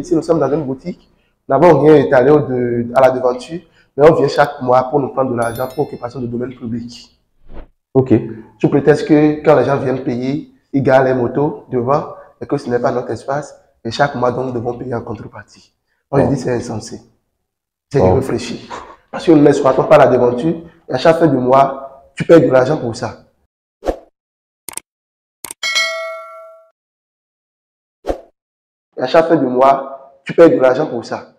ici nous sommes dans une boutique, d'abord on vient étaler à la devanture, mais on vient chaque mois pour nous prendre de l'argent pour occupation de domaine public. Ok. Sous prétexte que quand les gens viennent payer, ils garent les motos devant et que ce n'est pas notre espace. Et chaque mois, donc, nous devons payer en contrepartie. Moi, je dis c'est insensé. C'est de réfléchir. Parce que nous n'exploitons pas la devanture et à chaque fin du mois, tu payes de l'argent pour ça. Et à chaque fin du mois, tu payes de l'argent pour ça.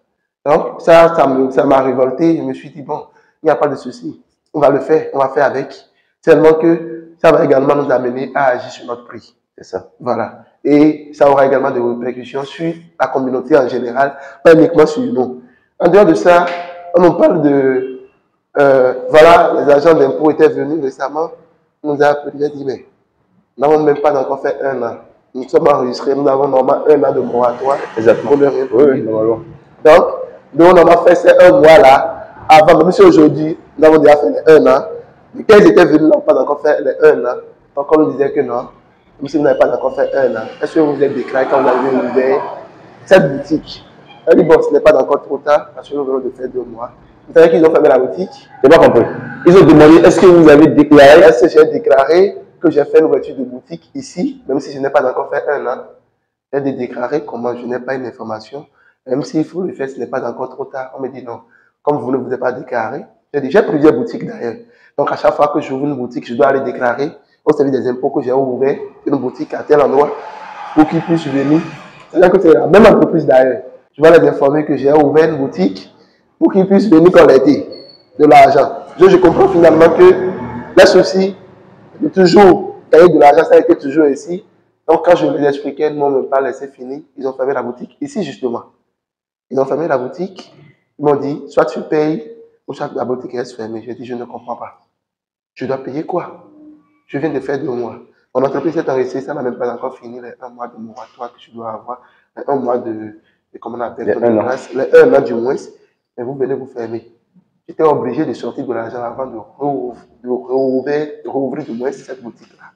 Donc, ça m'a révolté. Je me suis dit, bon, il n'y a pas de souci. On va le faire, on va faire avec. Seulement que ça va également nous amener à agir sur notre prix. C'est ça. Voilà. Et ça aura également des répercussions sur la communauté en général, pas uniquement sur nous. En dehors de ça, on nous parle de... voilà, les agents d'impôts étaient venus récemment, on nous a appelé, dit, mais nous n'avons même pas encore fait 1 an. Nous sommes enregistrés, nous avons normalement 1 an de moratoire. Exactement. Pour ne rien Oui, oui, normalement. Donc, nous, on a fait ces 1 mois là, avant, même si aujourd'hui, nous avons déjà fait les 1 an. Mais quand ils étaient venus, nous n'avons pas encore fait les 1 an. Donc, on nous disait que non, même si vous n'avez pas encore fait 1 an, est-ce que vous êtes déclaré quand vous avez ouvert cette boutique? Elle dit, bon, ce n'est pas encore trop tard, parce que nous venons de faire 2 mois. Vous savez qu'ils ont fermé la boutique? Je n'ai pas compris. Ils ont demandé, est-ce que vous avez déclaré? Est-ce que j'ai déclaré que j'ai fait une ouverture de boutique ici, même si je n'ai pas encore fait 1 an? J'ai déclaré comment je n'ai pas une information. Même s'il faut le faire, ce n'est pas encore trop tard. On me dit non. Comme vous ne vous êtes pas déclaré, j'ai plusieurs boutiques d'ailleurs. Donc à chaque fois que j'ouvre une boutique, je dois aller déclarer au service des impôts que j'ai ouvert une boutique à tel endroit pour qu'ils puissent venir. C'est-à-dire que c'est la même entreprise d'ailleurs. Je vais les informer que j'ai ouvert une boutique pour qu'ils puissent venir collecter de l'argent. Je comprends finalement que le souci de toujours payer de l'argent, ça a été toujours ici. Donc quand je les expliquais, ils ne m'ont même pas laissé finir. Ils ont fermé la boutique ici justement. Ils ont fermé la boutique. Ils m'ont dit, soit tu payes, ou soit la boutique reste fermée. J'ai dit, je ne comprends pas. Je dois payer quoi? Je viens de faire 2 mois. Mon entreprise est enregistrée, ça n'a même pas encore fini les 1 mois de moratoire que je dois avoir. Les 1 mois de comment on appelle, les 1 an du moins. Et vous venez vous fermer. J'étais obligé de sortir de l'argent avant de rouvrir du moins cette boutique-là.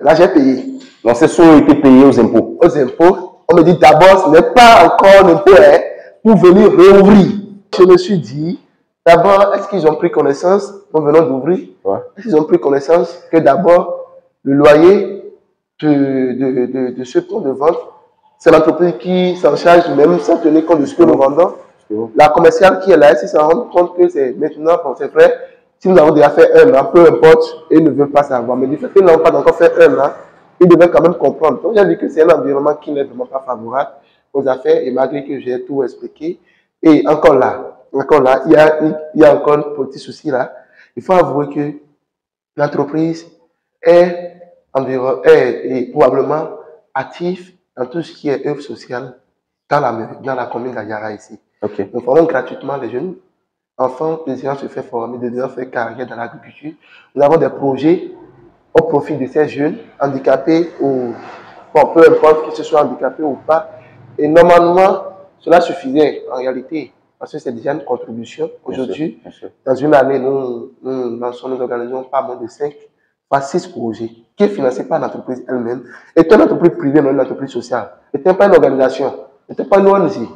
Là, j'ai payé. Donc, ces sous ont été payés aux impôts. Aux impôts. On me dit d'abord, ce n'est pas encore un impôt hein, pour venir réouvrir. Je me suis dit, d'abord, est-ce qu'ils ont pris connaissance, en venant d'ouvrir, est-ce qu'ils ont pris connaissance que d'abord, le loyer de ce point de vente, c'est l'entreprise qui s'en charge même sans tenir compte de ce que nous vendons. La commerciale qui est là, si ça rend compte que c'est maintenant, c'est vrai, si nous avons déjà fait 1 an, peu importe, ils ne veulent pas savoir. Mais du fait qu'ils n'ont pas encore fait 1 an, ils devaient quand même comprendre. Donc j'ai dit que c'est un environnement qui n'est vraiment pas favorable aux affaires et malgré que j'ai tout expliqué. Et encore là, il y a encore un petit souci là. Il faut avouer que l'entreprise est probablement active dans tout ce qui est œuvre sociale dans la commune d'Adiara ici. Okay. Nous formons gratuitement les jeunes enfants désirant se faire former, désirant faire carrière dans l'agriculture. Nous avons des projets au profit de ces jeunes handicapés ou bon, peu importe qu'ils se soient handicapés ou pas. Et normalement, cela suffisait en réalité parce que c'est déjà une contribution. Aujourd'hui, dans une année, nous organisons pas moins de 5 à 6 projets qui est financé par l'entreprise elle-même. Et une entreprise privée, non une entreprise sociale. Et pas une organisation. Et pas une ONG.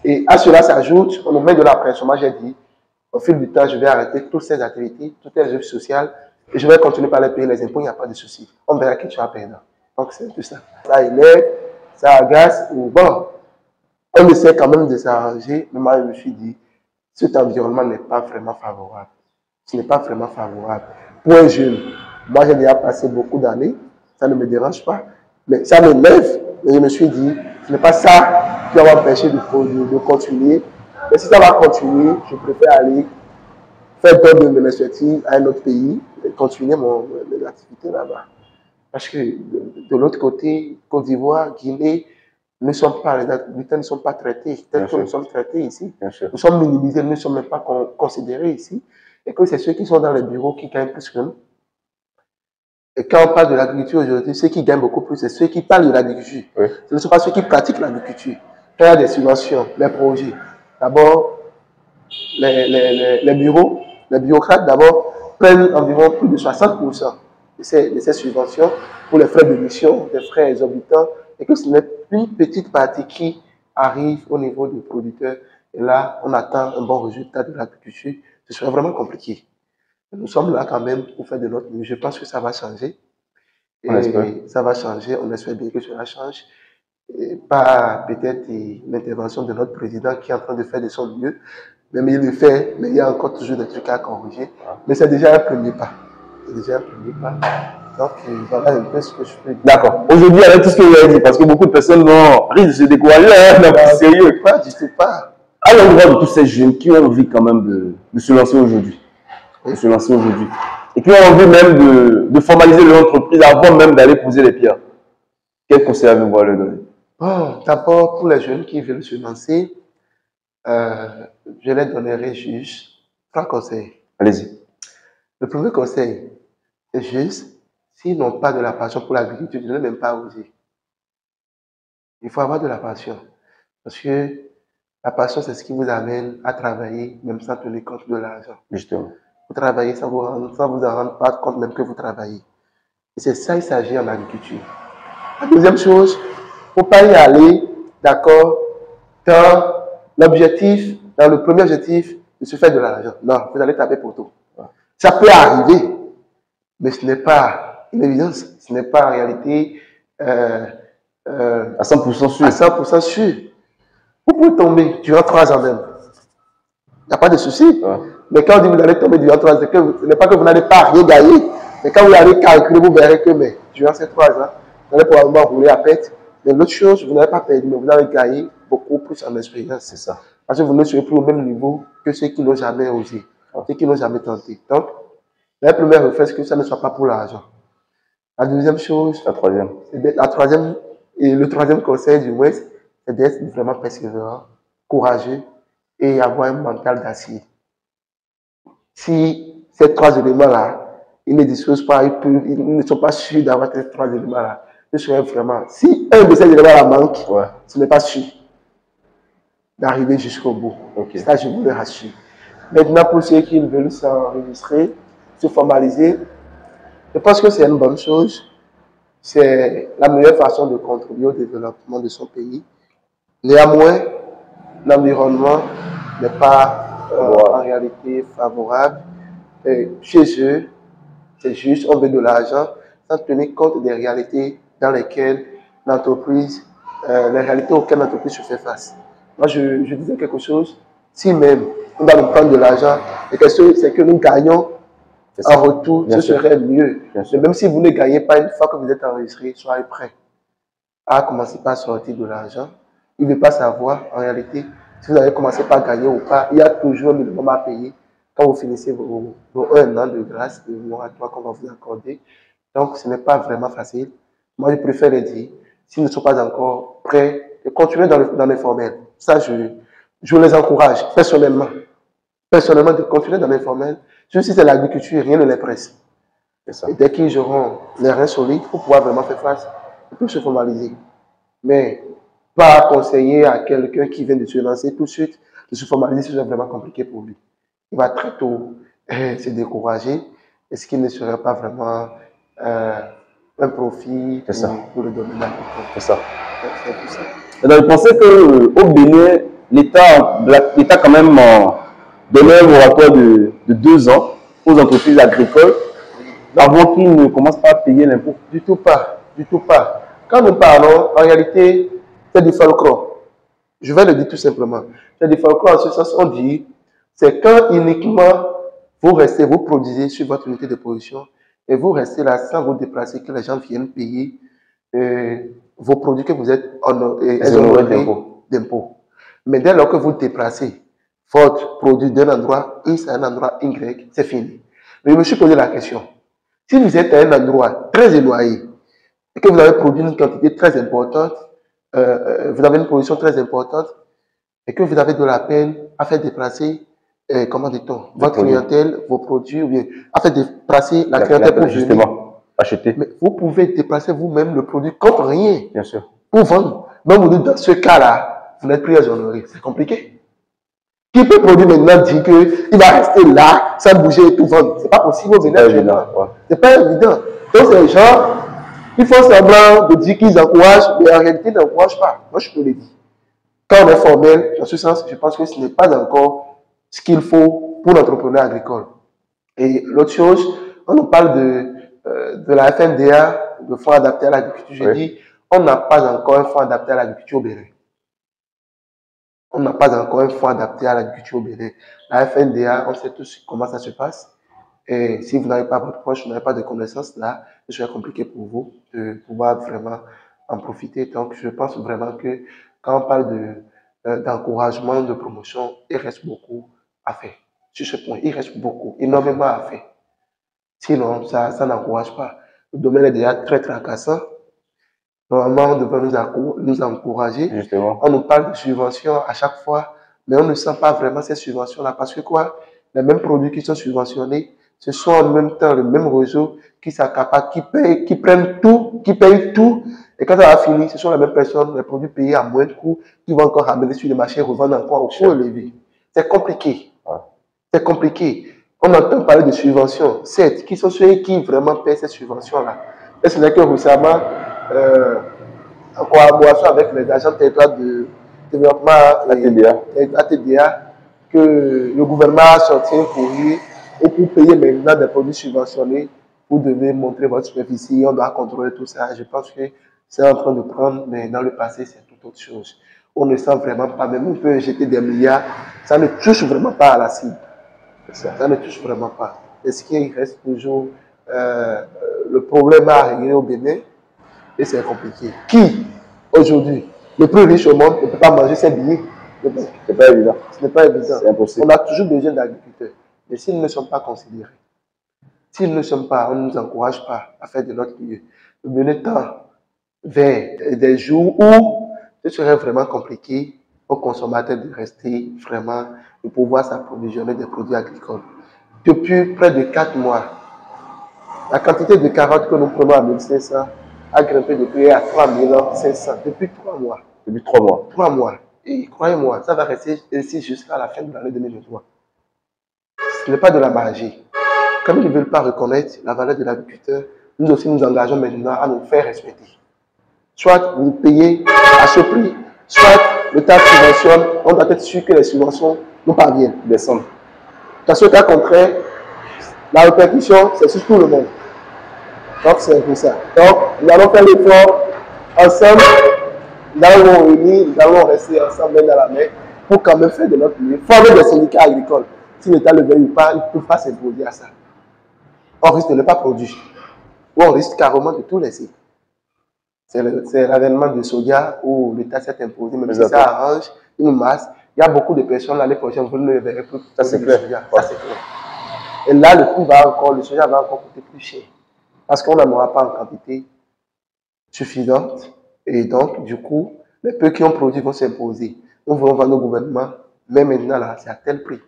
Et à cela s'ajoute, on nous met de la pression. Moi, j'ai dit, au fil du temps, je vais arrêter toutes ces activités, toutes les œuvres sociales, et je vais continuer par les payer les impôts, il n'y a pas de souci. On verra qui tu as perdant. Donc, c'est tout ça. Ça énerve, ça agace, ou bon, on essaie quand même de s'arranger, mais moi, je me suis dit, cet environnement n'est pas vraiment favorable. Ce n'est pas vraiment favorable. Pour un jeune, moi, j'ai déjà passé beaucoup d'années, ça ne me dérange pas, mais ça m'énerve, mais je me suis dit, ce n'est pas ça qui va m'empêcher de continuer. Mais si ça va continuer, je préfère aller faire d'autres de mes perspectives à un autre pays et continuer mes activités là-bas. Parce que de l'autre côté, Côte d'Ivoire, Guinée, les Britanniques ne sont pas traités tels que nous sommes traités ici. Nous sommes minimisés, nous ne sommes même pas considérés ici. Et que c'est ceux qui sont dans les bureaux qui gagnent plus que nous. Et quand on parle de l'agriculture aujourd'hui, ceux qui gagnent beaucoup plus, c'est ceux qui parlent de l'agriculture. Oui. Ce ne sont pas ceux qui pratiquent l'agriculture. Quand il y a des subventions, les projets, d'abord, les bureaux, les bureaucrates d'abord prennent environ plus de 60% de ces subventions pour les frais de mission, des frais exorbitants et que ce n'est qu'une petite partie qui arrive au niveau du producteur. Et là, on attend un bon résultat de l'agriculture. Ce serait vraiment compliqué. Nous sommes là quand même pour faire de notre mieux. Je pense que ça va changer. Et ça va changer. On espère bien que cela change. Et pas peut-être l'intervention de notre président qui est en train de faire de son mieux. Même il le fait, mais il y a encore toujours des trucs à corriger. Mais c'est déjà un premier pas. C'est déjà un premier pas. Donc, voilà un peu ce que je peux dire. D'accord. Aujourd'hui, avec tout ce que vous avez dit, parce que beaucoup de personnes risquent de se décourager, hein, c'est sérieux. Pas du tout pas. À l'endroit de tous ces jeunes qui ont envie quand même de se lancer aujourd'hui, et qui ont envie même de formaliser leur entreprise avant même d'aller poser les pierres, quel conseil avez-vous à leur donner? Bon, d'abord, pour les jeunes qui veulent se lancer, je leur donnerai juste 3 conseils. Allez-y. Le premier conseil, c'est juste, s'ils n'ont pas de la passion pour l'agriculture, ils ne même pas oser. Il faut avoir de la passion. Parce que la passion, c'est ce qui vous amène à travailler, même sans tenir compte de l'argent. Justement. Vous travaillez sans vous en rendre pas compte même que vous travaillez. Et c'est ça, il s'agit en agriculture. La deuxième chose, il ne faut pas y aller, d'accord, dans l'objectif, dans le premier objectif, de se faire de l'argent. Non, vous allez taper pour tout. Ça peut arriver, mais ce n'est pas une évidence. Ce n'est pas en réalité à 100% sûr. À 100% sûr. Vous pouvez tomber durant 3 ans même. Il n'y a pas de souci. Ouais. Mais quand on dit que vous allez tomber durant 3 ans, ce n'est pas que vous n'allez pas rien gagner. Mais quand vous allez calculer, vous verrez que durant ces 3 ans, vous allez probablement rouler à perte. Mais l'autre chose, vous n'allez pas perdu, mais vous allez gagner beaucoup plus en expérience. C'est ça. Parce que vous ne serez plus au même niveau que ceux qui n'ont jamais osé, ceux qui n'ont jamais tenté. Donc, la première réflexe, que ça ne soit pas pour l'argent. La deuxième chose, la troisième, et le troisième conseil du moins, c'est d'être vraiment persévérant, courageux et avoir un mental d'acier. Si ces 3 éléments-là, ils ne disposent pas, ils ne sont pas sûrs d'avoir ces 3 éléments-là, je serais vraiment, si un de ces éléments-là manque, ce n'est pas sûr d'arriver jusqu'au bout. Okay. Ça, je vous le rassure. Maintenant, pour ceux qui veulent s'enregistrer, se formaliser, je pense que c'est une bonne chose. C'est la meilleure façon de contribuer au développement de son pays. Néanmoins, l'environnement n'est pas en réalité favorable. Et chez eux, c'est juste, on veut de l'argent sans tenir compte des réalités dans lesquelles l'entreprise, les réalités auxquelles l'entreprise se fait face. Moi, je disais quelque chose, si même on va nous prendre de l'argent, et que c'est que nous gagnons en retour, ce serait mieux. Mais même si vous ne gagnez pas, une fois que vous êtes enregistré, soyez prêt à commencer par sortir de l'argent. Il ne veut pas savoir, en réalité, si vous avez commencé par gagner ou pas, il y a toujours un minimum à payer quand vous finissez vos 1 an de grâce, de moratoire qu'on va vous accorder. Donc, ce n'est pas vraiment facile. Moi, je préfère les dire, s'ils ne sont pas encore prêts, de continuer dans l'informel. Ça, je les encourage, personnellement. Personnellement, de continuer dans l'informel. Même si c'est l'agriculture, rien ne les presse. Et dès qu'ils auront les reins solides pour pouvoir vraiment faire face, ils peuvent se formaliser. Mais pas conseiller à quelqu'un qui vient de se lancer tout de suite de se formaliser, c'est vraiment compliqué pour lui. Il va très tôt se décourager. Est-ce qu'il ne serait pas vraiment un profit pour le domaine agricole? C'est ça. C'est tout ça. Donc, vous pensez qu'au Bénin, l'État quand même donnait un moratoire de 2 ans aux entreprises agricoles avant qu'ils ne commencent pas à payer l'impôt? Du tout pas. Du tout pas. Quand nous parlons, en réalité, c'est du folklore. Je vais le dire tout simplement. C'est du folklore en ce sens, on dit, c'est quand uniquement vous restez, vous produisez sur votre unité de production et vous restez là sans vous déplacer, que les gens viennent payer vos produits que vous êtes exonérés d'impôts. Mais dès lors que vous déplacez votre produit d'un endroit X à un endroit Y, c'est fini. Mais je me suis posé la question. Si vous êtes à un endroit très éloigné et que vous avez produit une quantité très importante, vous avez une production très importante et que vous avez de la peine à faire déplacer, comment dit-on, votre clientèle, vos produits, ou bien à faire déplacer la clientèle pour justement acheter. Mais vous pouvez déplacer vous-même le produit contre rien. Bien sûr. Pour vendre. Même vous dites, dans ce cas-là, vous n'êtes plus exonéré. C'est compliqué. Qui peut produire maintenant dire qu'il va rester là, sans bouger et tout vendre? C'est pas possible au Bénin. C'est pas évident. C'est pas évident. Donc, c'est genre, Ils font semblant de dire qu'ils encouragent, mais en réalité, ils n'encouragent pas. Moi, je peux le dire. Quand on est formel, dans ce sens, je pense que ce n'est pas encore ce qu'il faut pour l'entrepreneur agricole. Et l'autre chose, on nous parle de la FNDA, de fonds adaptés à l'agriculture. Je dis, on n'a pas encore un fonds adapté à l'agriculture au Bénin. On n'a pas encore un fonds adapté à l'agriculture au Bénin. La FNDA, on sait tous comment ça se passe. Et si vous n'avez pas votre proche, vous n'avez pas de connaissances là, ce serait compliqué pour vous de pouvoir vraiment en profiter. Donc, je pense vraiment que quand on parle d'encouragement, de promotion, il reste beaucoup à faire. Sur ce point, il reste beaucoup, énormément à faire. Sinon, ça n'encourage pas. Le domaine est déjà très tracassant. Normalement, on devrait nous encourager. Justement. On nous parle de subventions à chaque fois, mais on ne sent pas vraiment ces subventions-là. Parce que quoi? Les mêmes produits qui sont subventionnés, ce sont en même temps le même réseau qui s'accapare, qui prennent tout, qui payent tout. Et quand ça va finir, ce sont les mêmes personnes, les produits payés à moins de coût, qui vont encore ramener sur le marché et revendre encore au coût élevé. C'est compliqué. Ouais. C'est compliqué. On entend parler de subventions. Certes, qui sont ceux qui vraiment paient ces subventions-là? Et ce n'est que récemment, en collaboration avec les agents de territoire de développement ATDA, que le gouvernement a sorti un courrier et pour payer maintenant des produits subventionnés, vous devez montrer votre superficie, on doit contrôler tout ça. Je pense que c'est en train de prendre, mais dans le passé, c'est tout autre chose. On ne sent vraiment pas, même on peut jeter des milliards, ça ne touche vraiment pas à la cible. Ça ne touche vraiment pas. Est-ce qu'il reste toujours le problème à régler au Bénin? Et c'est compliqué. Qui, aujourd'hui, le plus riche au monde, ne peut pas manger ses billets? C'est pas évident. Ce n'est pas évident. C'est impossible. On a toujours besoin d'agriculteurs. Mais s'ils ne sont pas considérés, s'ils ne sont pas, on ne nous encourage pas à faire de notre milieu, le Bénin tend vers des jours où ce serait vraiment compliqué aux consommateurs de rester vraiment, de pouvoir s'approvisionner des produits agricoles. Depuis près de 4 mois, la quantité de carottes que nous prenons à 1500 a grimpé depuis à 3500, depuis 3 mois. Depuis 3 mois. 3 mois. Et croyez-moi, ça va rester ainsi jusqu'à la fin de l'année 2023. Ce n'est pas de la magie. Comme ils ne veulent pas reconnaître la valeur de l'agriculteur, nous aussi nous engageons maintenant à nous faire respecter. Soit vous payez à ce prix, soit l'État subventionne, on doit être sûr que les subventions nous parviennent. Descendre. Dans ce cas contraire, la répercussion, c'est sur tout le monde. Donc, c'est un peu ça. Donc, nous allons faire l'effort ensemble. Nous allons nous réunir, nous allons rester ensemble main dans la main pour quand même faire de notre mieux. Former des syndicats agricoles. Si l'État le veut ou pas, il ne peut pas s'imposer à ça. On risque de ne pas produire. Ou on risque carrément de tout laisser. C'est l'avènement de soja où l'État s'est imposé, même si ça arrange une masse. Il y a beaucoup de personnes l'année prochaine, vous ne le verrez plus. Ça, c'est clair. Ça, c'est clair. Et là, le soja va encore coûter plus cher. Parce qu'on n'en aura pas en quantité suffisante. Et donc, du coup, les peu qui ont produit vont s'imposer. Nous voulons vendre au gouvernement, mais maintenant, là, c'est à tel prix.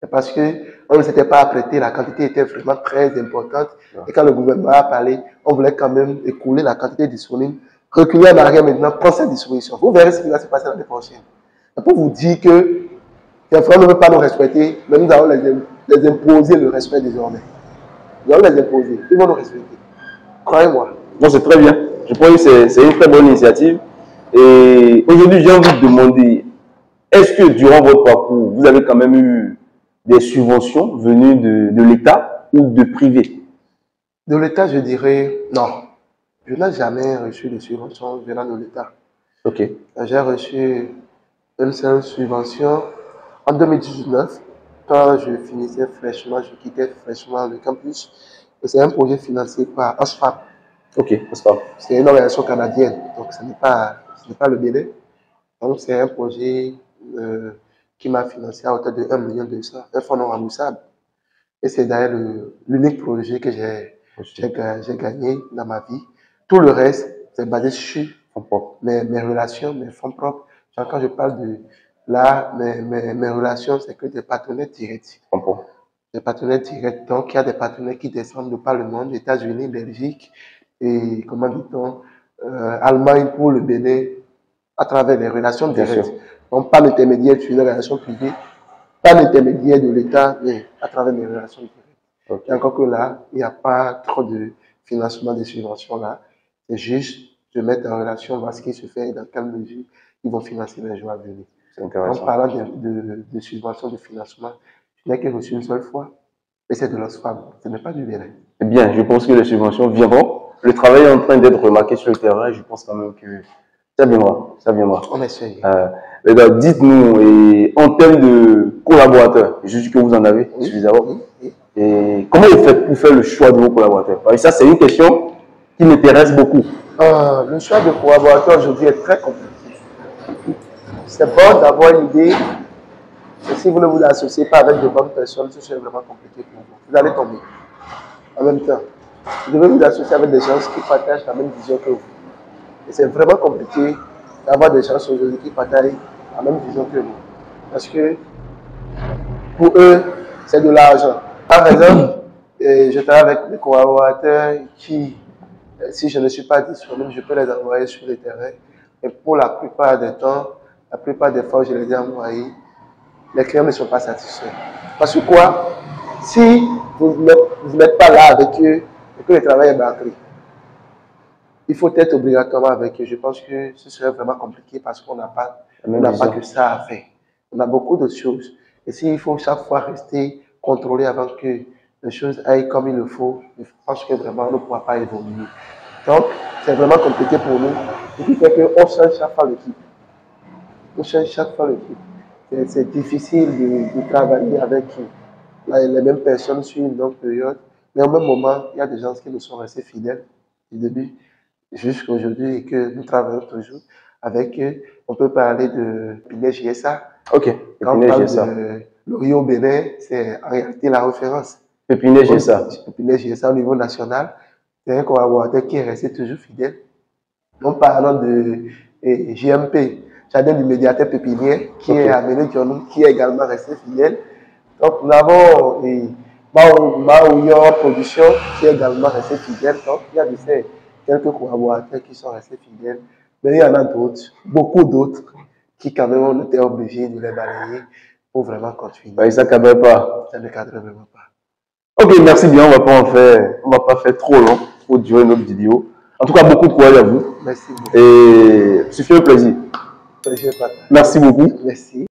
C'est parce qu'on ne s'était pas apprêté, la quantité était vraiment très importante. Et quand le gouvernement a parlé, on voulait quand même écouler la quantité disponible, reculer en arrière maintenant, prendre cette disposition. Vous verrez ce qui va se passer l'année prochaine. C'est pour vous dire que les frères ne veulent pas nous respecter, mais nous allons les imposer le respect désormais. Nous allons les imposer, ils vont nous respecter. Croyez-moi. Non, c'est très bien. Je pense que c'est une très bonne initiative. Et aujourd'hui, j'ai envie de demander, est-ce que durant votre parcours, vous avez quand même eu des subventions venues de l'État ou de privé? De l'État, je dirais non. Je n'ai jamais reçu de subventions venant de l'État. Ok. J'ai reçu une seule subvention en 2019, quand je finissais fraîchement, je quittais fraîchement le campus. C'est un projet financé par OSFAP. Ok, OSFAP. C'est une organisation canadienne, donc ce n'est pas le Bénin. Donc c'est un projet qui m'a financé à hauteur de 1,2 million, un fonds non remboursable. Et c'est d'ailleurs l'unique projet que j'ai gagné dans ma vie. Tout le reste, c'est basé sur mes relations, mes fonds propres. Quand je parle de là, mes relations, c'est que des partenaires directs. Des partenaires directs. Donc, il y a des partenaires qui descendent de par le monde, États-Unis, Belgique, et comment dit-on, Allemagne pour le Bénin, à travers les relations directes. Donc, pas d'intermédiaire sur les relations privées, pas d'intermédiaire de l'État, mais à travers mes relations directes. Okay. Et encore que là, il n'y a pas trop financement des subventions-là. C'est juste de mettre en relation, voir ce qui se fait et dans quelle mesure ils vont financer les jours à venir. C'est intéressant. En parlant de subventions de financement, je n'ai que reçu une seule fois, mais c'est de l'Oxfam, ce n'est pas du Bénin. Eh bien, je pense que les subventions viendront. Le travail est en train d'être remarqué sur le terrain. Je pense quand même que ça viendra. Ça viendra. On essaye. Dites-nous, et en termes de collaborateurs, je dis que vous en avez suffisamment. Oui. Et comment vous faites pour faire le choix de vos collaborateurs? Parce que ça, c'est une question qui m'intéresse beaucoup. Le choix de collaborateurs aujourd'hui est très compliqué. C'est bon d'avoir une idée, mais si vous ne vous associez pas avec de bonnes personnes, ce serait vraiment compliqué pour vous. Vous allez tomber. En même temps, vous devez vous associer avec des gens qui partagent la même vision que vous. Et c'est vraiment compliqué d'avoir des gens aujourd'hui qui partagent la même vision que vous. Parce que pour eux, c'est de l'argent. Par exemple, je travaille avec des collaborateurs qui, si je ne suis pas disponible, je peux les envoyer sur le terrain. Et pour la plupart des temps, la plupart des fois, je les ai envoyés, les clients ne sont pas satisfaits. Parce que quoi? Si vous n'êtes pas là avec eux et que le travail est bâclé, il faut être obligatoirement avec eux. Je pense que ce serait vraiment compliqué parce qu'on n'a pas que ça à faire. On a beaucoup d'autres choses. Et s'il faut chaque fois rester contrôlé avant que les choses aillent comme il le faut, je pense que vraiment on ne pourra pas évoluer. Donc, c'est vraiment compliqué pour nous. Ce qui fait qu'on change chaque fois l'équipe. On change chaque fois l'équipe. C'est difficile de travailler avec les mêmes personnes sur une longue période. Mais au même moment, il y a des gens qui nous sont restés fidèles du début jusqu'à aujourd'hui et que nous travaillons toujours avec eux. On peut parler de Pinet GSA. Ok, Quand on parle de l'Orient Bénin, c'est en réalité la référence. Pépinet GSA. Pépinet GSA au niveau national, c'est un collaborateur qui est resté toujours fidèle. En parlant de JMP, Jardin du médiateur pépinier, qui est amené Dionou, qui est également resté fidèle. Donc nous avons Maouillon Production, qui est également resté fidèle. Donc il y a de ces quelques collaborateurs qui sont restés fidèles. Mais il y en a d'autres, beaucoup d'autres, qui quand même on était obligés de les balayer pour vraiment continuer. Ça ne cadre pas. Ça ne cadre vraiment pas. Ok, merci bien. On va pas faire trop long pour durer notre vidéo. En tout cas, beaucoup de courage à vous. Merci beaucoup. Et ce fut un plaisir. Plaisir, merci beaucoup. Merci.